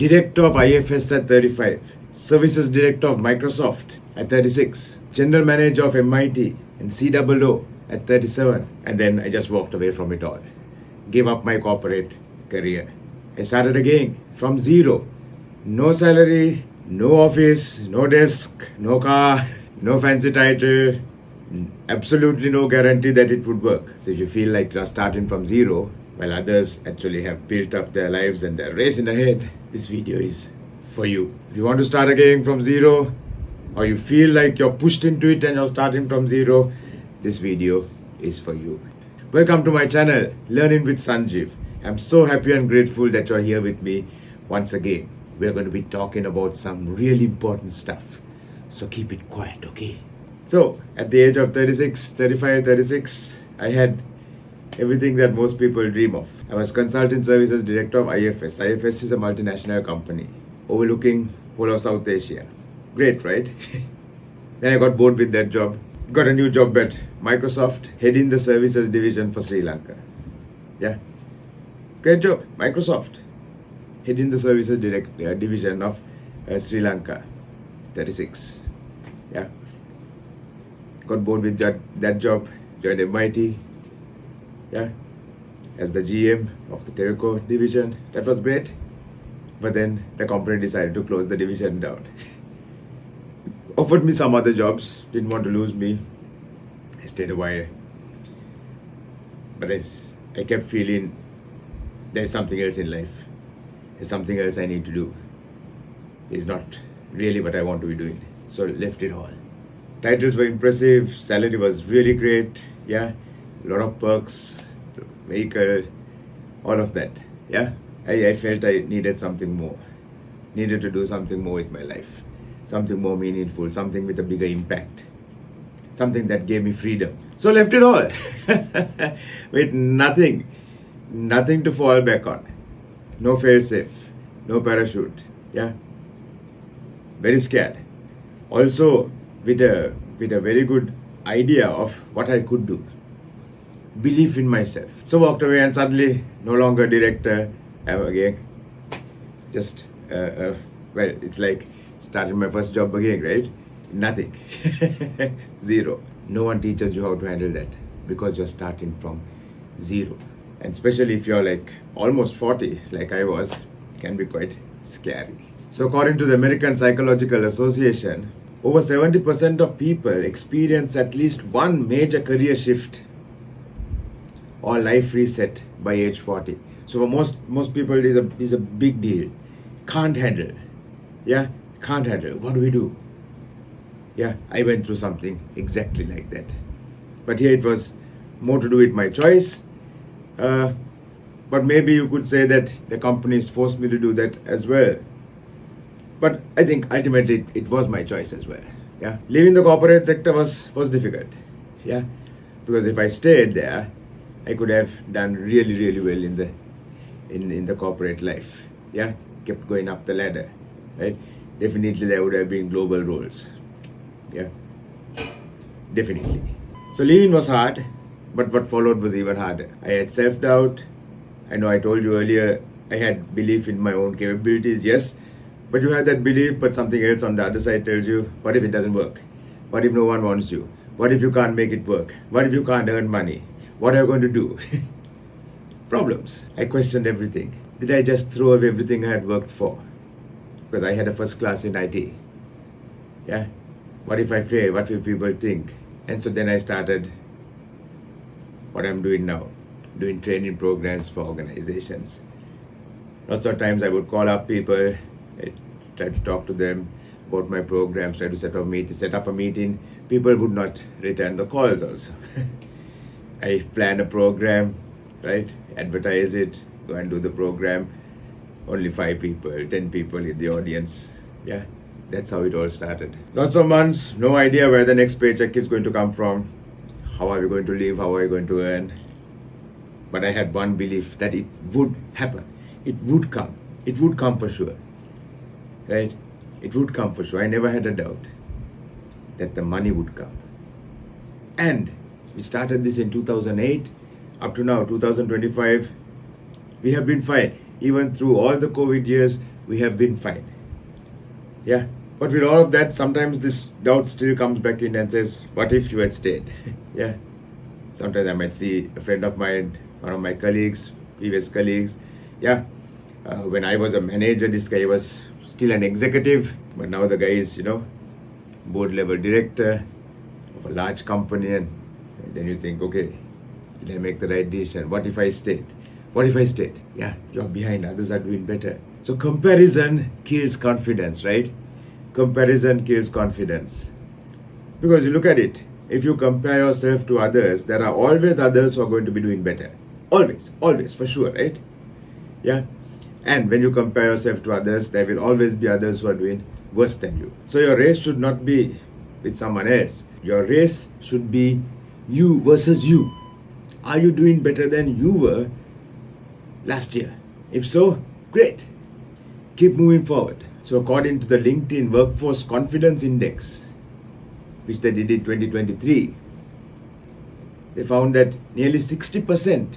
Director of IFS at 35, Services Director of Microsoft at 36, General Manager of MIT and COO at 37. And then I just walked away from it all. Gave up my corporate career. I started again from zero. No salary, no office, no desk, no car, no fancy title, absolutely no guarantee that it would work. So if you feel like you're starting from zero, while others actually have built up their lives and they're racing ahead, this video is for you. If you want to start again from zero, or you feel like you're pushed into it and you're starting from zero, this video is for you. Welcome to my channel, Learning with Sanjeev. I'm so happy and grateful that you're here with me once again. We're going to be talking about some really important stuff. So keep it quiet, okay? So, at the age of 36, I had everything that most people dream of. I was Consulting Services Director of IFS. IFS is a multinational company overlooking whole of South Asia. Great, right? Then I got bored with that job. Got a new job at Microsoft, heading the services division for Sri Lanka. Yeah. Great job, Microsoft. Heading the services division of Sri Lanka. 36. Yeah. Got bored with that job. Joined MIT. Yeah. As the GM of the Telco division. That was great. But then the company decided to close the division down. Offered me some other jobs. Didn't want to lose me. I stayed a while. But I kept feeling there's something else in life. There's something else I need to do. It's not really what I want to be doing. So left it all. Titles were impressive. Salary was really great. Yeah. A lot of perks. Vehicle. All of that. Yeah. I felt I needed something more. Needed to do something more with my life. Something more meaningful. Something with a bigger impact. Something that gave me freedom. So left it all. With nothing. Nothing to fall back on. No fail-safe. No parachute. Yeah. Very scared. Also with a very good idea of what I could do. Belief in myself. So walked away and suddenly no longer director. I'm again just well, it's like starting my first job again, right? Nothing. Zero. No one teaches you how to handle that because you're starting from zero. And especially if you're like almost 40, like I was, can be quite scary. So according to the American Psychological Association, over 70% of people experience at least one major career shift or life reset by age 40. So for most people it is a big deal. Can't handle. Yeah, can't handle. What do we do? Yeah, I went through something exactly like that. But here it was more to do with my choice. But maybe you could say that the companies forced me to do that as well. But I think ultimately it was my choice as well. Yeah, leaving the corporate sector was difficult. Yeah, because if I stayed there, I could have done really well in the corporate life. Yeah, kept going up the ladder. Right, definitely there would have been global roles. Yeah, definitely. So leaving was hard. But what followed was even harder. I had self-doubt. I know I told you earlier, I had belief in my own capabilities, yes. But you had that belief, but something else on the other side tells you, what if it doesn't work? What if no one wants you? What if you can't make it work? What if you can't earn money? What are you going to do? Problems. I questioned everything. Did I just throw away everything I had worked for? Because I had a first class in IT. Yeah. What if I fail? What will people think? And so then I started what I'm doing now, doing training programs for organizations. Lots of times I would call up people, I try to talk to them about my programs, try to set up a meeting. People would not return the calls also. I plan a program, right? Advertise it, go and do the program. Only 5 people, 10 people in the audience. Yeah, that's how it all started. Lots of months, no idea where the next paycheck is going to come from. How are we going to live? How are we going to earn? But I had one belief that it would happen. It would come. It would come for sure. Right? It would come for sure. I never had a doubt that the money would come. And we started this in 2008. Up to now, 2025, we have been fine. Even through all the COVID years, we have been fine. Yeah. But with all of that, sometimes this doubt still comes back in and says, what if you had stayed? Yeah. Sometimes I might see a friend of mine, one of my colleagues, previous colleagues. Yeah. When I was a manager, this guy was still an executive, but now the guy is, board level director of a large company. And then you think, okay, did I make the right decision? What if I stayed? What if I stayed? Yeah, you're behind, others are doing better. So comparison kills confidence, right? Comparison kills confidence. Because you look at it, if you compare yourself to others, there are always others who are going to be doing better. Always, for sure, right? Yeah. And when you compare yourself to others, there will always be others who are doing worse than you. So your race should not be with someone else. Your race should be you versus you. Are you doing better than you were last year? If so, great. Keep moving forward. So according to the LinkedIn Workforce Confidence Index, which they did in 2023, they found that nearly 60%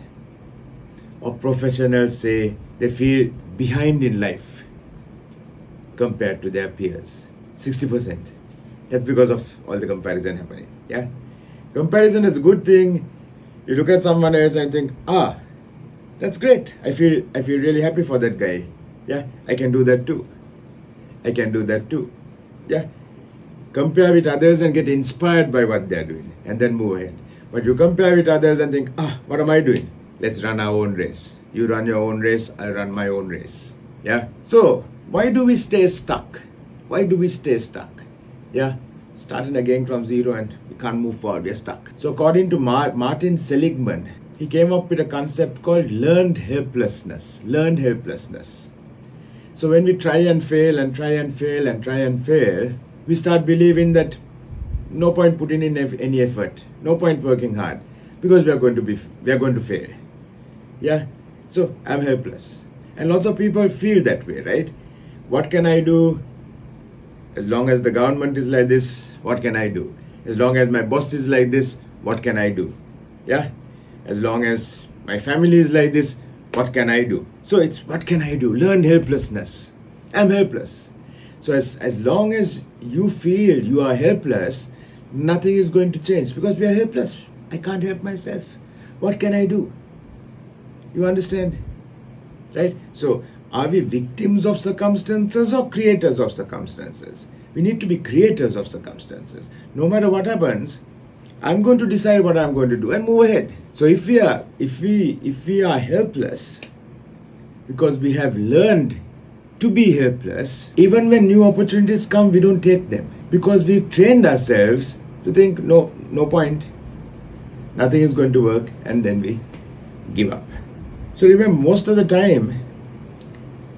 of professionals say they feel behind in life compared to their peers. 60%. That's because of all the comparison happening. Yeah. Comparison is a good thing. You look at someone else and think, that's great. I feel really happy for that guy. Yeah, I can do that too. Yeah. Compare with others and get inspired by what they're doing and then move ahead. But you compare with others and think, what am I doing? Let's run our own race. You run your own race, I run my own race. Yeah. So why do we stay stuck? Yeah. Starting again from zero and we can't move forward. We're stuck. So according to Martin Seligman, he came up with a concept called learned helplessness. So when we try and fail, we start believing that no point putting in any effort, no point working hard, because we are going to fail. Yeah. So I'm helpless. And lots of people feel that way, right? What can I do? As long as the government is like this, what can I do? As long as my boss is like this, what can I do? Yeah. As long as my family is like this, what can I do? So it's what can I do? Learn helplessness. I'm helpless. So as long as you feel you are helpless, nothing is going to change because we are helpless. I can't help myself. What can I do? You understand? Right? So are we victims of circumstances or creators of circumstances? We need to be creators of circumstances. No matter what happens, I'm going to decide what I'm going to do and move ahead. So if we are helpless because we have learned to be helpless, even when new opportunities come, we don't take them because we've trained ourselves to think no point, nothing is going to work, and then we give up. So remember, most of the time,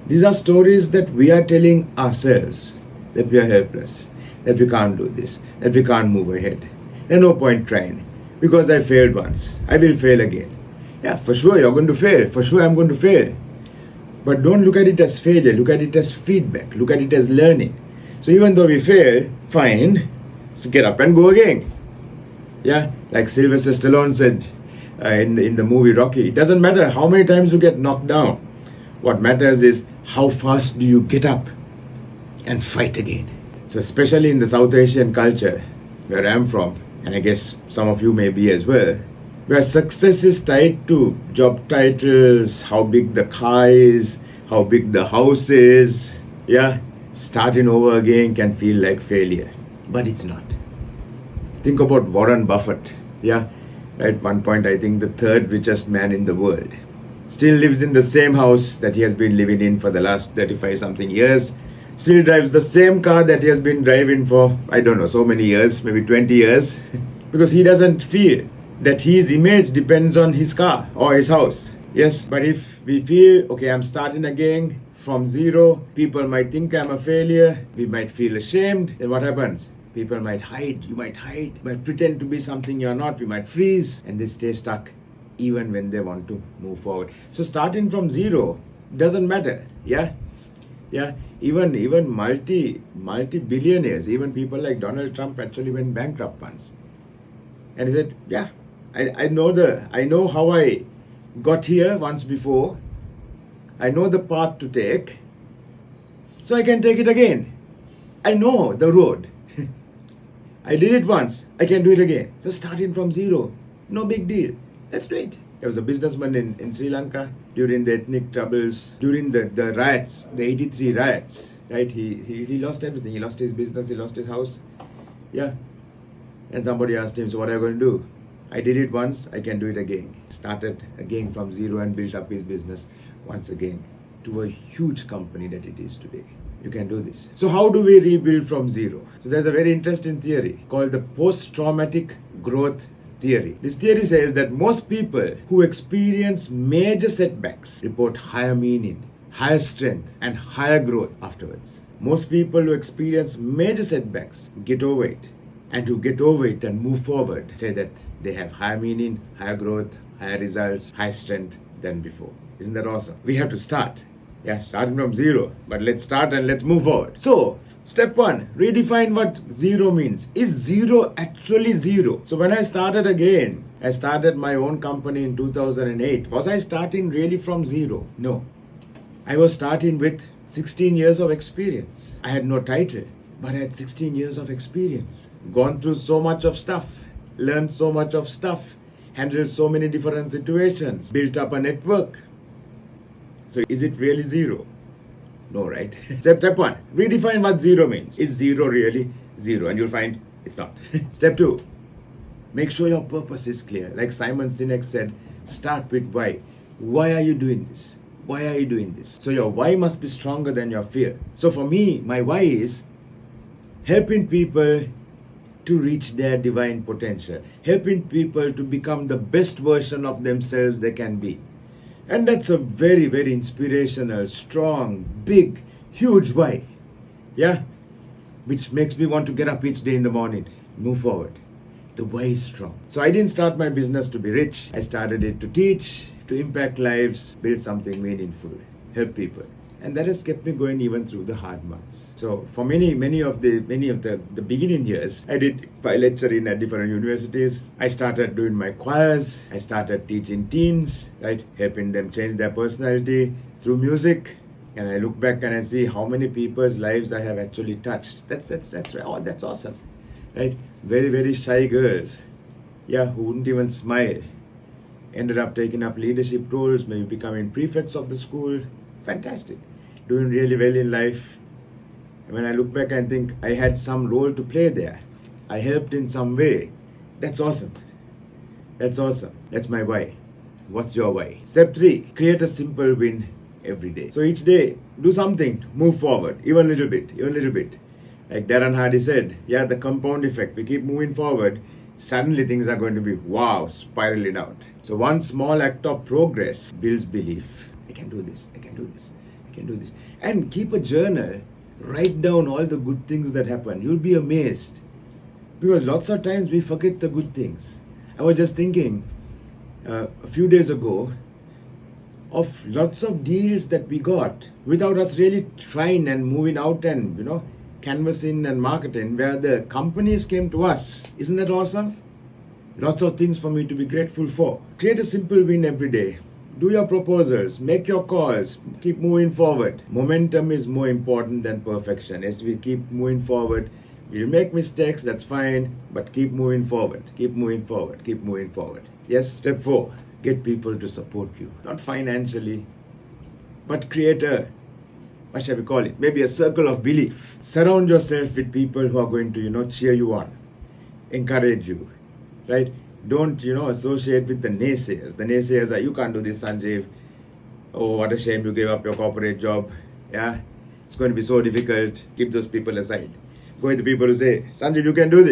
these are stories that we are telling ourselves that we are helpless, that we can't do this, that we can't move ahead. There's no point trying because I failed once. I will fail again. Yeah, for sure you're going to fail. For sure I'm going to fail. But don't look at it as failure. Look at it as feedback. Look at it as learning. So even though we fail, fine, so get up and go again. Yeah, like Sylvester Stallone said in the movie Rocky, it doesn't matter how many times you get knocked down. What matters is how fast do you get up and fight again. So especially in the South Asian culture where I'm from, and I guess some of you may be as well, where success is tied to job titles, how big the car is, how big the house is. Yeah, starting over again can feel like failure, but it's not. Think about Warren Buffett. Yeah, at one point I think the third richest man in the world. Still lives in the same house that he has been living in for the last 35 something years. Still drives the same car that he has been driving for, I don't know, so many years, maybe 20 years. Because he doesn't feel that his image depends on his car or his house. Yes, but if we feel, okay, I'm starting again from zero, people might think I'm a failure, we might feel ashamed, then what happens? People might hide, you might pretend to be something you're not, we might freeze, and they stay stuck even when they want to move forward. So starting from zero doesn't matter. Yeah. Even multi-billionaires, even people like Donald Trump actually went bankrupt once. And he said, yeah, I know how I got here once before. I know the path to take. so I can take it again. I know the road. I did it once, I can do it again. So starting from zero, no big deal. Let's do it. There was a businessman in Sri Lanka during the ethnic troubles, during the riots, the 83 riots, right? He lost everything. He lost his business, he lost his house. Yeah. And somebody asked him, so what are you going to do? I did it once, I can do it again. Started again from zero and built up his business once again to a huge company that it is today. You can do this. So how do we rebuild from zero? So there's a very interesting theory called the post-traumatic growth theory. This theory says that most people who experience major setbacks report higher meaning, higher strength, and higher growth afterwards. Most people who experience major setbacks get over it, and who get over it and move forward say that they have higher meaning, higher growth, higher results, higher strength than before. Isn't that awesome? We have to start. Yeah, starting from zero. But let's start and let's move forward. So, step one, redefine what zero means. Is zero actually zero? So when I started again, I started my own company in 2008. Was I starting really from zero? No. I was starting with 16 years of experience. I had no title, but I had 16 years of experience. Gone through so much of stuff, learned so much of stuff, handled so many different situations, built up a network. So is it really zero? No, right? Step one, redefine what zero means. Is zero really zero? And you'll find it's not. Step two, make sure your purpose is clear. Like Simon Sinek said, start with why. Why are you doing this? Why are you doing this? So your why must be stronger than your fear. So for me, my why is helping people to reach their divine potential, helping people to become the best version of themselves they can be. And that's a very, very inspirational, strong, big, huge why. Yeah? Which makes me want to get up each day in the morning, move forward. The why is strong. So I didn't start my business to be rich. I started it to teach, to impact lives, build something meaningful, help people. And that has kept me going even through the hard months. So for many of the beginning years, I did lecturing at different universities. I started doing my choirs. I started teaching teens, right? Helping them change their personality through music. And I look back and I see how many people's lives I have actually touched. That's awesome, right? Very, very shy girls, yeah, who wouldn't even smile, ended up taking up leadership roles, maybe becoming prefects of the school. Fantastic. Doing really well in life. When I look back and think I had some role to play there, I helped in some way. That's awesome. That's awesome. That's my why. What's your why? Step 3, create a simple win every day. So each day, do something, move forward, even a little bit. Like Darren Hardy said, yeah, the compound effect. We keep moving forward, suddenly things are going to be, wow, spiraling out. So one small act of progress builds belief. I can do this. And keep a journal. Write down all the good things that happen. You'll be amazed. Because lots of times we forget the good things. I was just thinking a few days ago of lots of deals that we got without us really trying and moving out and, canvassing and marketing, where the companies came to us. Isn't that awesome? Lots of things for me to be grateful for. Create a simple win every day. Do your proposals, make your calls, keep moving forward. Momentum is more important than perfection. As we keep moving forward, we'll make mistakes, that's fine, but keep moving forward. Yes, step 4, get people to support you. Not financially, but create a, what shall we call it? Maybe a circle of belief. Surround yourself with people who are going to, cheer you on, encourage you, right? Don't, associate with the naysayers. The naysayers are, you can't do this, Sanjeev. Oh, what a shame you gave up your corporate job. Yeah, it's going to be so difficult. Keep those people aside. Go with the people who say, Sanjeev, you can do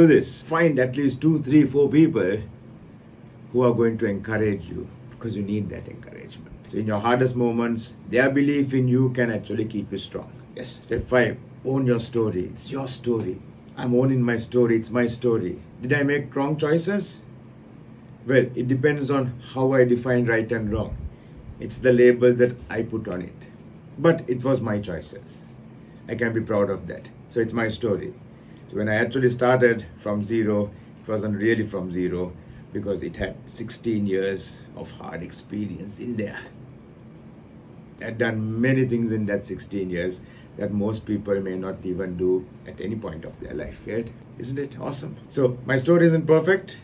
this. Find at least 2, 3, 4 people who are going to encourage you, because you need that encouragement. So in your hardest moments, their belief in you can actually keep you strong. Yes. Step 5, own your story. It's your story. I'm owning my story. It's my story. Did I make wrong choices? Well, it depends on how I define right and wrong. It's the label that I put on it. But it was my choices. I can be proud of that. So it's my story. So when I actually started from zero, it wasn't really from zero, because it had 16 years of hard experience in there. I've done many things in that 16 years that most people may not even do at any point of their life, right? Isn't it awesome? So my story isn't perfect.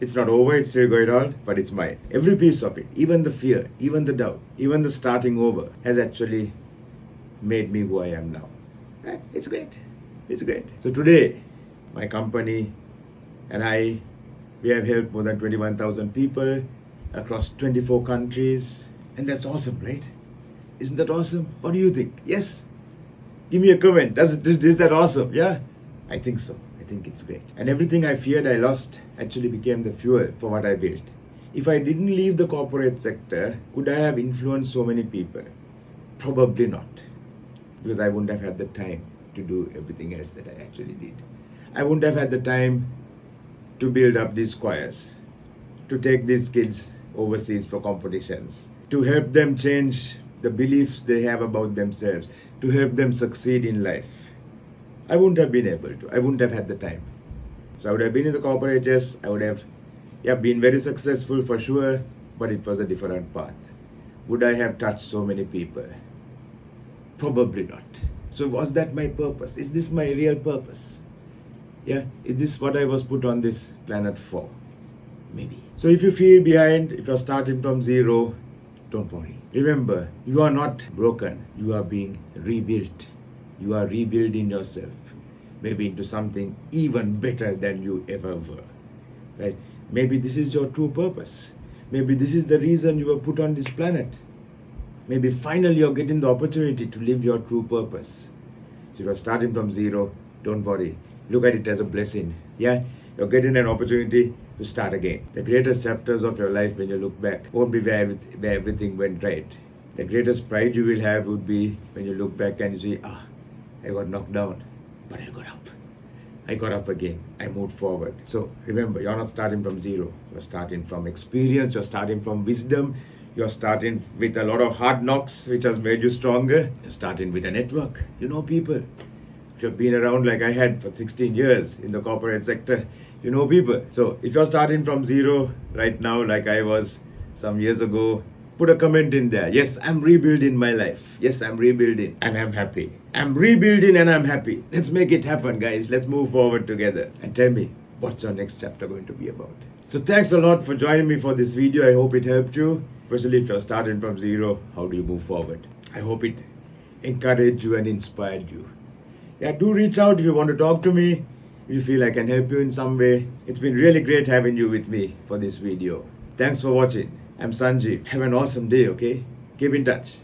It's not over, it's still going on, but it's mine. Every piece of it, even the fear, even the doubt, even the starting over, has actually made me who I am now. It's great. It's great. So today, my company and I, we have helped more than 21,000 people across 24 countries. And that's awesome, right? Isn't that awesome? What do you think? Yes? Give me a comment. Is that awesome? Yeah? I think so. I think it's great. And everything I feared I lost actually became the fuel for what I built. If I didn't leave the corporate sector, could I have influenced so many people? Probably not. Because I wouldn't have had the time to do everything else that I actually did. I wouldn't have had the time to build up these choirs, to take these kids overseas for competitions, to help them change the beliefs they have about themselves, to help them succeed in life. I wouldn't have been able to. I wouldn't have had the time. So I would have been in the corporate, yes. I would have, been very successful for sure, but it was a different path. Would I have touched so many people? Probably not. So was that my purpose? Is this my real purpose? Yeah, is this what I was put on this planet for? Maybe. So if you feel behind, if you're starting from zero, don't worry. Remember, you are not broken. You are being rebuilt. You are rebuilding yourself, maybe into something even better than you ever were. Right? Maybe this is your true purpose. Maybe this is the reason you were put on this planet. Maybe finally you're getting the opportunity to live your true purpose. So if you're starting from zero, don't worry. Look at it as a blessing. Yeah? You're getting an opportunity to start again. The greatest chapters of your life when you look back won't be where everything went right. The greatest pride you will have would be when you look back and you say, I got knocked down, but I got up. I got up again. I moved forward. So remember, you're not starting from zero. You're starting from experience. You're starting from wisdom. You're starting with a lot of hard knocks, which has made you stronger. You're starting with a network. You know people. If you've been around like I had for 16 years in the corporate sector, you know people. So if you're starting from zero right now, like I was some years ago, put a comment in there. Yes, I'm rebuilding my life. Yes, I'm rebuilding and I'm happy. I'm rebuilding and I'm happy. Let's make it happen, guys. Let's move forward together. And tell me, what's your next chapter going to be about? So thanks a lot for joining me for this video. I hope it helped you. Especially if you're starting from zero, how do you move forward? I hope it encouraged you and inspired you. Yeah, do reach out if you want to talk to me. If you feel I can help you in some way. It's been really great having you with me for this video. Thanks for watching. I'm Sanjeev. Have an awesome day, okay? Keep in touch.